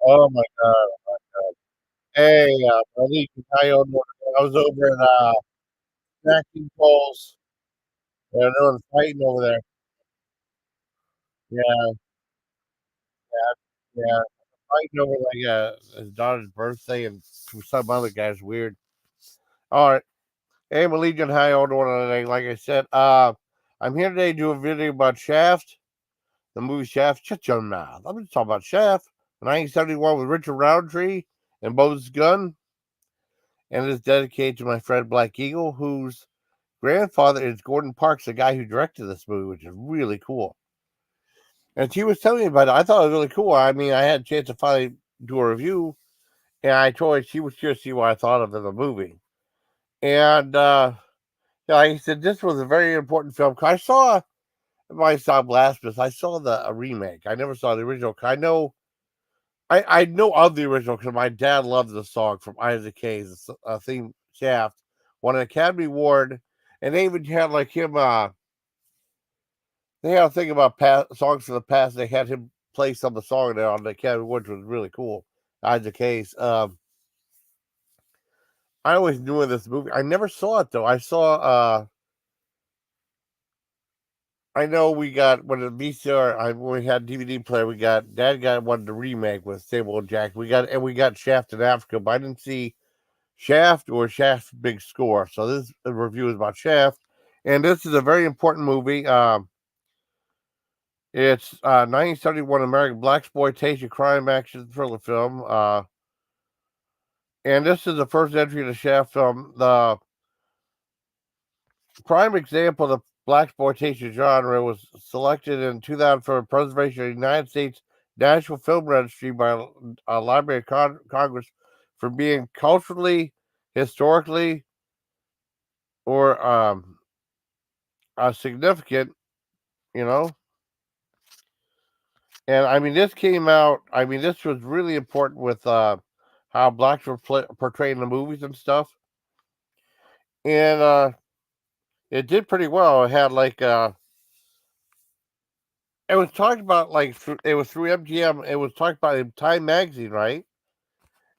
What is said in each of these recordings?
Oh my god. Hey, Malik, how you doing? I was over at, Snacking Poles, and they were fighting over there. Yeah, yeah, fighting over, like, his daughter's birthday and some other guy's weird. Alright. Hey, Malik, how you doing today? Like I said, I'm here today to do a video about Shaft, the movie Shaft. Shut your mouth. I'm gonna talk about Shaft, 1971 with Richard Roundtree and Moses Gunn, and it's dedicated to my friend Black Eagle, whose grandfather is Gordon Parks, the guy who directed this movie, which is really cool. And she was telling me about it. I thought it was really cool. I mean, I had a chance to finally do a review, and I told her she was curious to see what I thought of the movie. And yeah, like I said, this was a very important film. 'Cause I saw Blasphemous. I saw the a remake. I never saw the original. 'Cause I know of the original because my dad loved the song from Isaac Hayes, theme Shaft, won an Academy Award, and they even had like him. They had a thing about songs from the past. They had him play some of the song there on the Academy Awards, which was really cool. Isaac Hayes. I always knew of this movie. I never saw it though. I know we got when the VCR. When we had DVD player. We got Dad got one to remake with Samuel L. Jackson. We got Shaft in Africa, but I didn't see Shaft or Shaft's big score. So this review is about Shaft, and this is a very important movie. It's 1971 American blaxploitation crime action thriller film. And this is the first entry in the Shaft film. The prime example of the blaxploitation genre was selected in 2000 for preservation of the United States National Film Registry by a Library of Congress for being culturally, historically, or significant. You know, and I mean this came out. I mean this was really important with how blacks were portrayed in the movies and stuff. And it did pretty well. It had like it was talked about like it was through MGM. It was talked about in Time Magazine, right?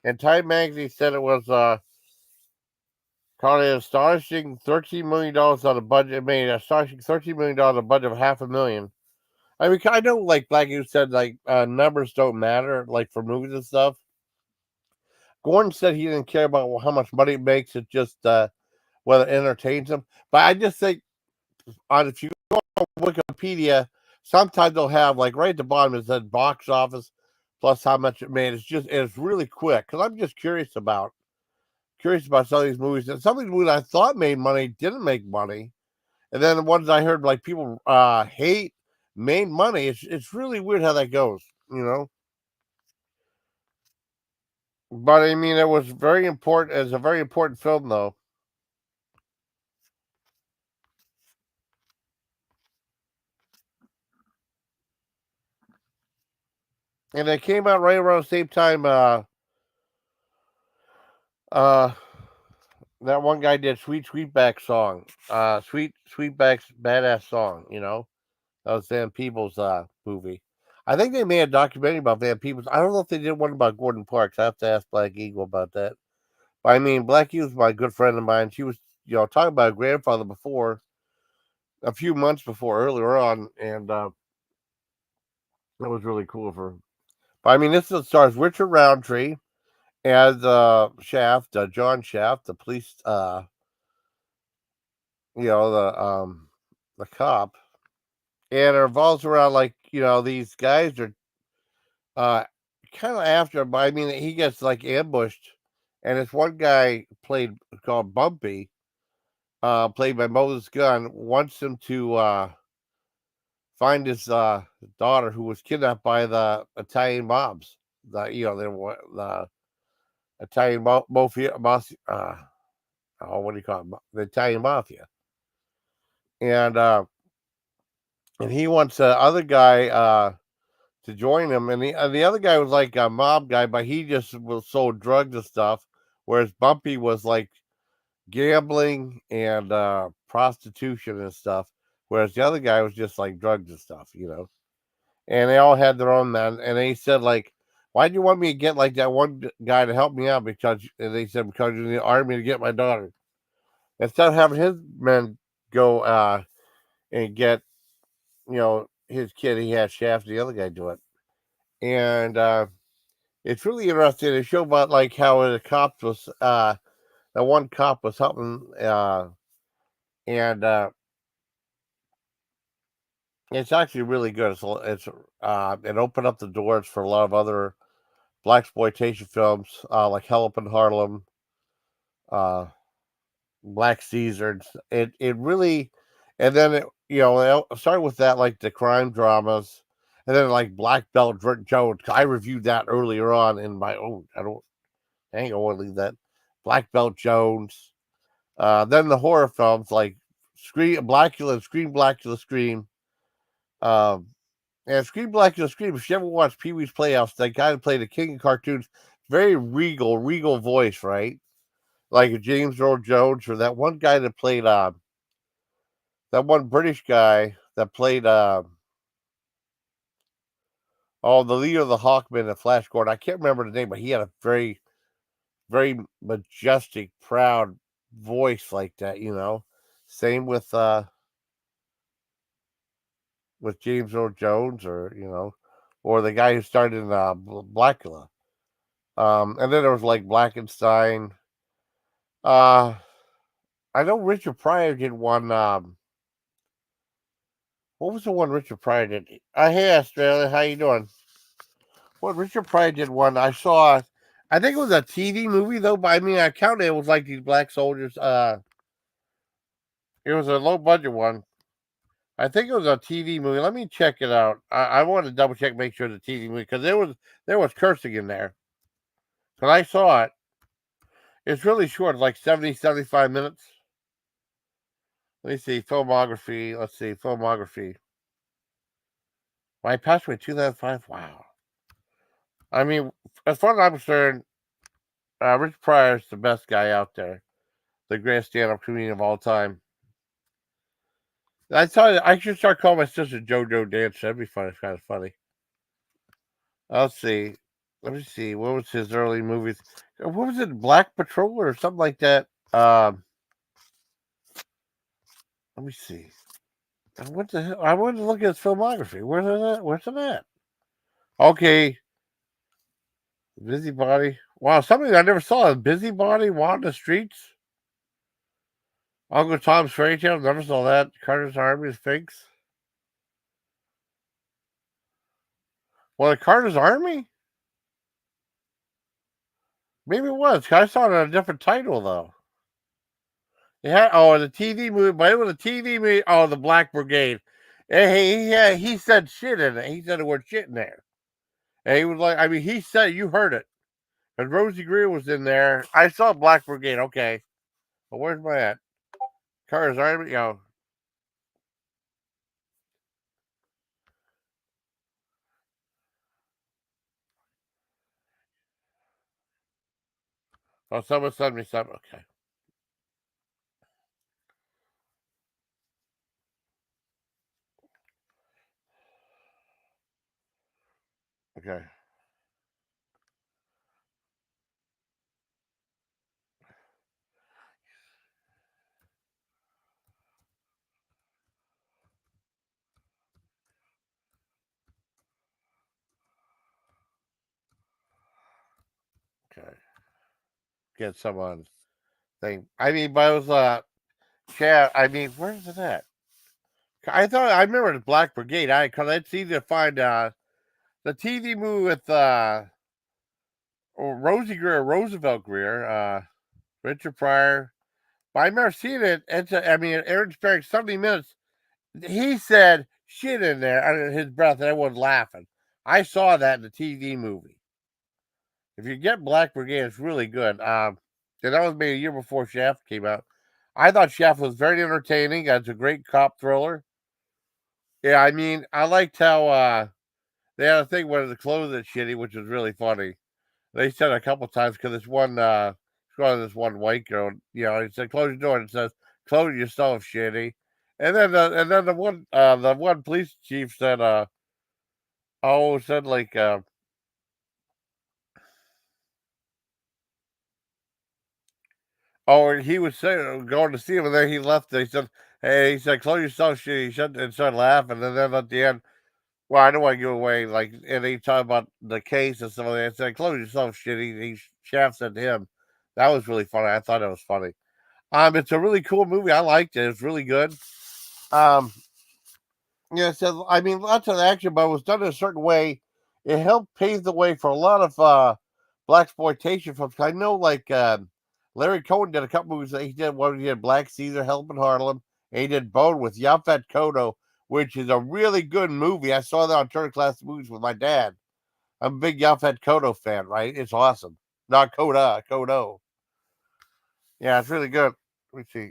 And Time Magazine said it was called an astonishing $13 million on a budget. It made an astonishing $13 million on a budget of $500,000. I mean, I know, like you said, like numbers don't matter, like for movies and stuff. Gordon said he didn't care about how much money it makes; it just whether it entertains him. But I just think on if you go on Wikipedia, sometimes they'll have like right at the bottom it says box office plus how much it made. It's really quick because I'm just curious about some of these movies. And some of these movies I thought made money didn't make money, and then the ones I heard like people hate made money. It's really weird how that goes, you know. But I mean, it was very important. It's a very important film, though, and it came out right around the same time. Uh, that one guy did "Sweet Sweetback" song. Sweetback's badass song. You know, that was Van Peebles' movie. I think they made a documentary about Van Peebles. I don't know if they did one about Gordon Parks. I have to ask Black Eagle about that. But I mean, Black Eagle's my good friend of mine. She was, talking about her grandfather before, a few months before, earlier on, and that was really cool for her. But I mean, this stars Richard Roundtree as Shaft, John Shaft, the police, the cop, and it revolves around like these guys are uh kind of after him. But I mean, he gets like ambushed, and this one guy called Bumpy, played by Moses Gunn, wants him to find his daughter who was kidnapped by the Italian mobs. The Italian what do you call it? The Italian mafia, and he wants the other guy to join him, and the other guy was like a mob guy, but he just was sold drugs and stuff, whereas Bumpy was like gambling and prostitution and stuff, whereas the other guy was just like drugs and stuff. And they all had their own man, and they said like Why do you want me to get like that one guy to help me out? Because and they said because you're in the army to get my daughter. Instead of having his men go and get his kid, he had Shaft, the other guy, do it. And it's really interesting. It showed about like how the cops was that one cop was helping and it's actually really good. It opened up the doors for a lot of other blaxploitation films like Hell Up in Harlem, uh, Black Caesars. It really, and then it started with that like the crime dramas, and then like Black Belt Jones. I reviewed that earlier on in my own. I ain't gonna leave that. Black Belt Jones. Then the horror films like Blackula, Scream, Blackula, Scream. Um, and Scream, Blackula, Scream. If you ever watched Pee Wee's Playhouse, that guy that played the king of cartoons, very regal voice, right? Like James Earl Jones or that one guy that played that one British guy that played the leader of the Hawkmen at Flash Gordon. I can't remember the name, but he had a very majestic, proud voice like that. Same with James Earl Jones or the guy who started in Blackula. And then there was like Blackenstein. Uh I know Richard Pryor did one. What was the one Richard Pryor did? Hey Australia, how you doing? Well, Richard Pryor did one. I saw. I think it was a TV movie though. But I mean, I counted it was like these black soldiers. It was a low budget one. I think it was a TV movie. Let me check it out. I want to double check, make sure it's a TV movie because there was cursing in there. But I saw it. It's really short, like 70, 75 minutes. Let me see filmography. Let's see filmography. My passed away 2005. Wow. I mean, as far as I'm concerned, Rich Pryor is the best guy out there, the greatest stand-up comedian of all time. I thought I should start calling my sister JoJo Dance. That'd be fun. It's kind of funny. Let's see. Let me see. What was his early movies? What was it? Black Patrol or something like that. Let me see. What the hell? I wanted to look at his filmography. Where's it at? Where's it at? Okay. Busybody. Wow, something I never saw. Busybody, Wild the Streets. Uncle Tom's Fairy Tale. Never saw that. Carter's Army, Sphinx. Well, the Carter's Army? Maybe it was. I saw it in a different title, though. Yeah. Oh, the TV movie. But it was a TV movie. Oh, the Black Brigade. And he said shit in it. He said the word shit in there. And he was like, I mean, he said, you heard it. And Rosie Greer was in there. I saw Black Brigade. Okay. But where's my at? Carter's Army. Oh, someone sent me something. Okay. Okay. Okay. Get someone thing. I mean, but it was chat. I mean, where's it at? I remember the Black Brigade. Cause it's easy to find the TV movie with Rosie Greer, Roosevelt Greer, Richard Pryor. But I remember seeing it. I mean, Aaron Sparrow, 70 minutes. He said shit in there under his breath, and everyone's laughing. I saw that in the TV movie. If you get Black Brigade, it's really good. And that was made a year before Shaft came out. I thought Shaft was very entertaining. It's a great cop thriller. Yeah, I mean, I liked how they had a thing where the clothes are shitty, which was really funny. They said a couple times because this one white girl, he said, "Close your door," and it says, "Close yourself, shitty." And then the one police chief said, said like, Oh, and he was saying going to see him, and then he left. They said, "Hey," he said, "close yourself." He shut and started laughing, and then at the end, well, I don't want to give away. Like, and he talked about the case and stuff like that. I said, "Close yourself, shit." He shafts at him. That was really funny. I thought it was funny. It's a really cool movie. I liked it. It's really good. Um, yeah, so I mean, lots of action, but it was done in a certain way. It helped pave the way for a lot of black exploitation films. I know, like Larry Cohen did a couple movies. He did one. He did Black Caesar, Help in Harlem, and he did Bone with Yaphet Kotto, which is a really good movie. I saw that on Turner Class Movies with my dad. I'm a big Yaphet Kotto fan. Right? It's awesome. Not Coda, Kotto. Yeah, it's really good. Let me see.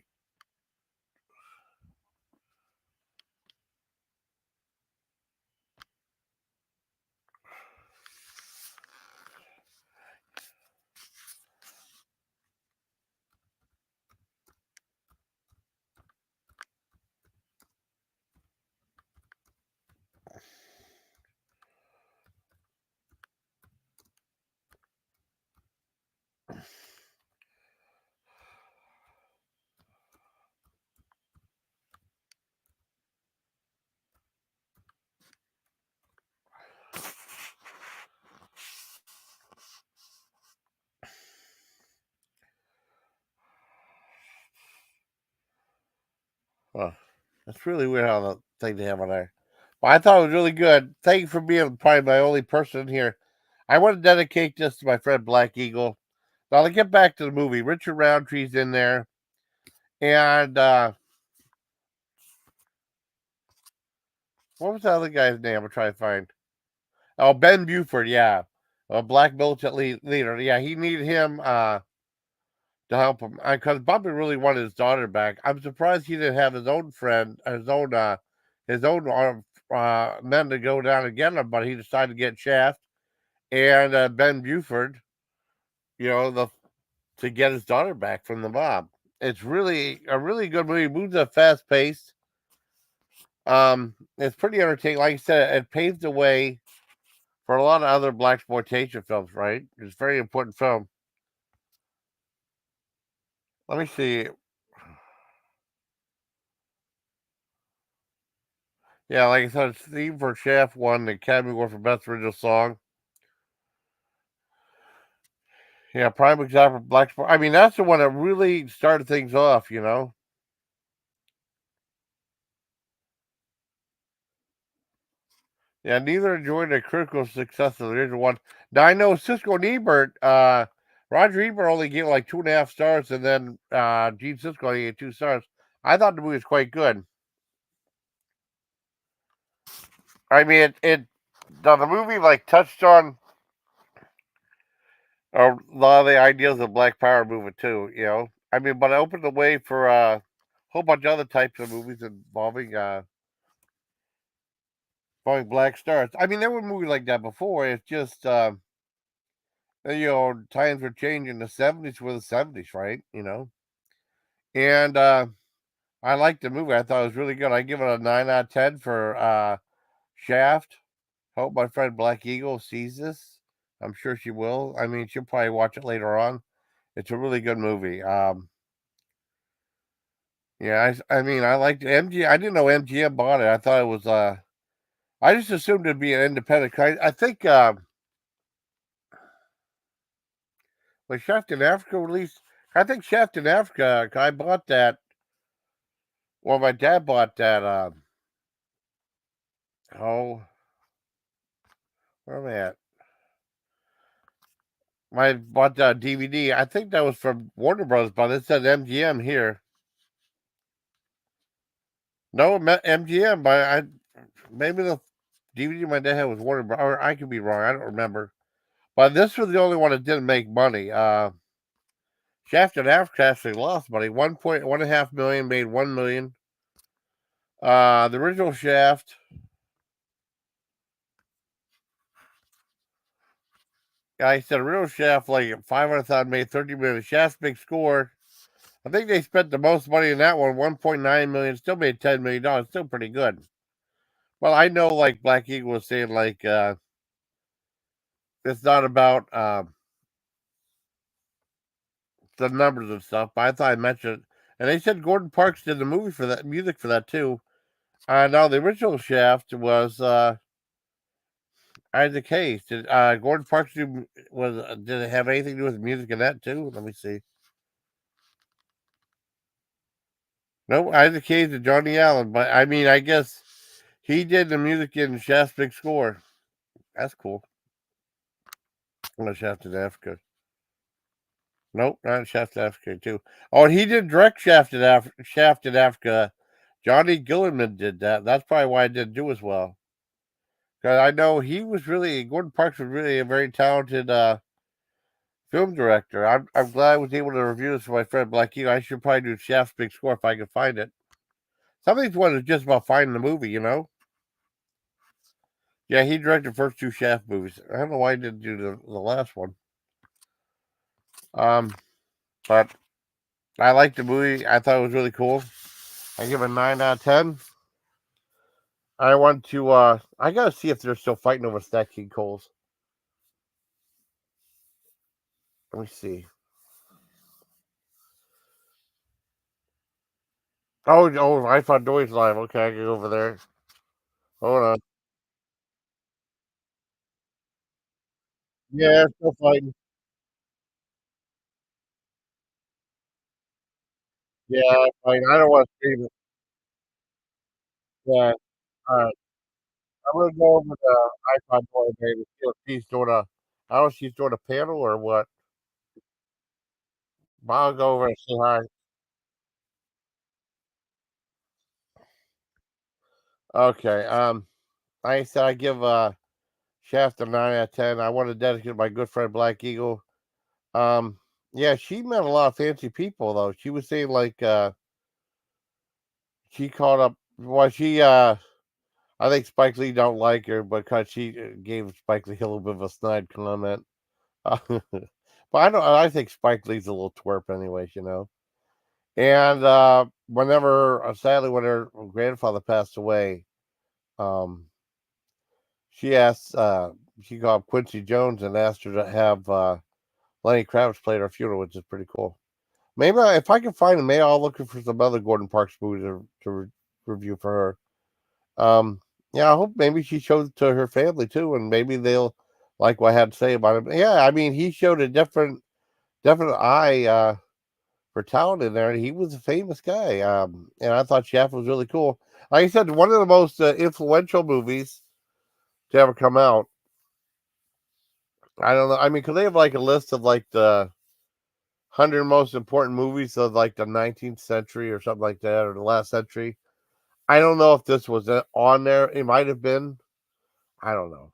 Huh. That's really weird how the thing they have on there. But I thought it was really good. Thank you for being probably my only person in here. I want to dedicate this to my friend Black Eagle. Now to get back to the movie, Richard Roundtree's in there, and what was the other guy's name? I'm trying to find. Oh, Ben Buford, yeah, a black militant leader. Yeah, he needed him to help him because Bobby really wanted his daughter back. I'm surprised he didn't have his own friend, his own men to go down and get him, but he decided to get Shaft and Ben Buford, you know, to get his daughter back from the mob. It's really a really good movie. It moves at a fast pace. It's pretty entertaining. Like I said, it paved the way for a lot of other black exploitation films. Right? It's a very important film. Let me see. Yeah, like I said, Steve for Shaft won the Academy Award for Best Original Song. Yeah, prime example of black. I mean, that's the one that really started things off. You know. Yeah, neither enjoyed the critical success of the original one. Now I know Cisco and Ebert, Roger Ebert only gave like 2.5 stars, and then Gene Cisco only gave 2 stars. I thought the movie was quite good. I mean, the movie like touched on a lot of the ideas of Black Power movement too. You know, I mean, but it opened the way for a whole bunch of other types of movies involving black stars. I mean, there were movies like that before. It's just times were changing. The '70s were the '70s, right? You know, and I liked the movie. I thought it was really good. I give it a 9 out of 10 for Shaft. Hope my friend Black Eagle sees this. I'm sure she will. I mean, she'll probably watch it later on. It's a really good movie. Yeah, I mean, I liked MG. I didn't know MGM bought it. I thought it was. I just assumed it'd be an independent. I think was Shaft in Africa released. I think Shaft in Africa. I bought that. Well, my dad bought that. Oh, where am I at? I bought that DVD. I think that was from Warner Brothers, but it said MGM here. No, MGM, but maybe the DVD my dad had was Warner Brothers. Or I could be wrong. I don't remember. But this was the only one that didn't make money. Shaft and Africa actually lost money. 1.1.5 million made 1 million. The original Shaft. I said original Shaft like 500,000 made 30 million. Shaft's big score. I think they spent the most money in that one, 1.9 million. Still made $10 million. Still pretty good. Well, I know, like Black Eagle was saying, like it's not about the numbers and stuff, but I thought I mentioned it. And they said Gordon Parks did the movie for that music for that too. Now the original Shaft was Isaac Hayes. Did Gordon Parks did it have anything to do with music in that too? Let me see. No, Isaac Hayes and Johnny Allen. But I mean, I guess he did the music in Shaft's big score. That's cool. I'm gonna Shaft in Africa. Nope, not Shaft in Africa too. Oh, and he did direct Shaft in Africa. Johnny Gilliman did that. That's probably why I didn't do as well. Because I know Gordon Parks was really a very talented film director. I'm glad I was able to review this for my friend Black Eagle. I should probably do Shaft's big score if I can find it. Some of these ones are just about finding the movie, you know? Yeah, he directed the first two Shaft movies. I don't know why he didn't do the last one. Um, but I liked the movie. I thought it was really cool. I give it a 9 out of 10. I want to, I gotta see if they're still fighting over Stack King Coles. Let me see. Oh, I found Doy's live. Okay, I can go over there. Hold on. Yeah, still fighting. Yeah, fighting. I don't want to stream it. Yeah. All right. I'm gonna go over the iPod boy baby. See if she's doing a. I don't know if she's doing a panel or what. But I'll go over and say hi. Okay. Like I said, I give Shaft a 9 out of 10. I want to dedicate my good friend Black Eagle. Um, yeah, she met a lot of fancy people though. She was saying like she called up. Well, she I think Spike Lee don't like her because she gave Spike Lee a little bit of a snide comment. But I don't. I think Spike Lee's a little twerp, anyways. You know. And sadly, when her grandfather passed away, um, she asked, she called Quincy Jones and asked her to have Lenny Kravitz play at her funeral, which is pretty cool. Maybe if I can find him, maybe I'll look for some other Gordon Parks movies review for her. Yeah, I hope maybe she showed it to her family too, and maybe they'll like what I had to say about him. Yeah, I mean, he showed a different eye for talent in there. He was a famous guy, and I thought Shaft was really cool. Like I said, one of the most influential movies to ever come out. I don't know. I mean, because they have like a list of like the 100 most important movies of like the 19th century or something like that, or the last century. I don't know if this was on there. It might have been. I don't know,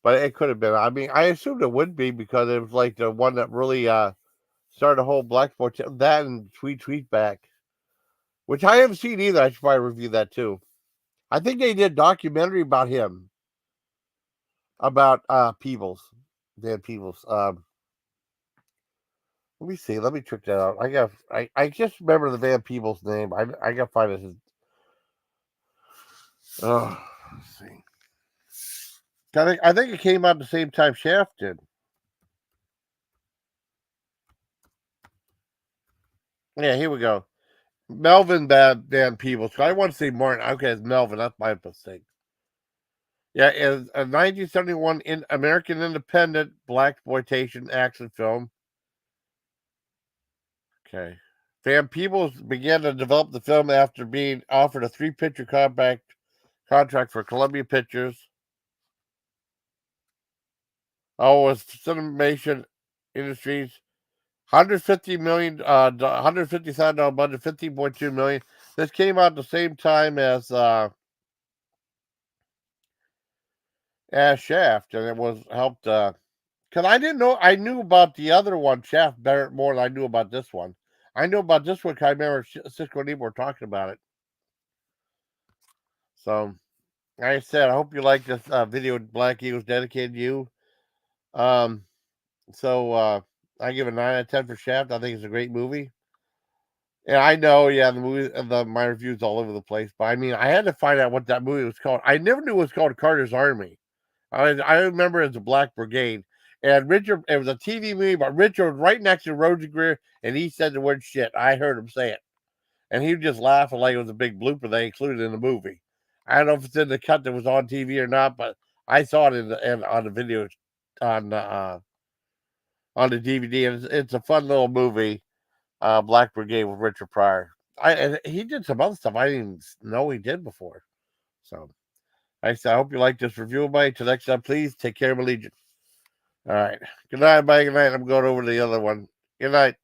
but it could have been. I mean, I assumed it would be because it was like the one that really started a whole black sport. That and Tweet Back, which I haven't seen either. I should probably review that too. I think they did a documentary about him, about Peebles, Dan Peebles. Let me see. Let me check that out. I just remember the Van Peebles name. I gotta find it. Oh, let's see. I think it came out the same time Shaft did. Yeah, here we go. Melvin Van Peebles. I want to say Martin. Okay, it's Melvin. That's my mistake. Yeah, it's a 1971 American independent blaxploitation action film. Okay. Van Peebles began to develop the film after being offered a three-picture contract for Columbia Pictures. Oh, it was Cinemation Industries. 150 million, $150,000 budget, 15.2 million. This came out at the same time as Shaft, and it was helped. Because I didn't know, I knew about the other one, Shaft, better more than I knew about this one. I knew about this one because I remember Cisco and Eva were talking about it. So, like I said, I hope you like this video. Black Eagles dedicated to you. Um, so I give it 9 out of 10 for Shaft. I think it's a great movie. And I know, yeah, the movie, my reviews all over the place, but I mean, I had to find out what that movie was called. I never knew it was called Carter's Army. I remember it as a Black Brigade, And Richard, it was a TV movie, but Richard was right next to Rosie Greer, and he said the word shit. I heard him say it. And he was just laughing like it was a big blooper they included in the movie. I don't know if it's in the cut that was on TV or not, but I saw it on the video on on the DVD, and it's a fun little movie. Black Brigade with Richard Pryor. And he did some other stuff I didn't know he did before. So I hope you like this review, buddy. Till next time, please take care of my Legion. All right. Good night, buddy. Good night. I'm going over to the other one. Good night.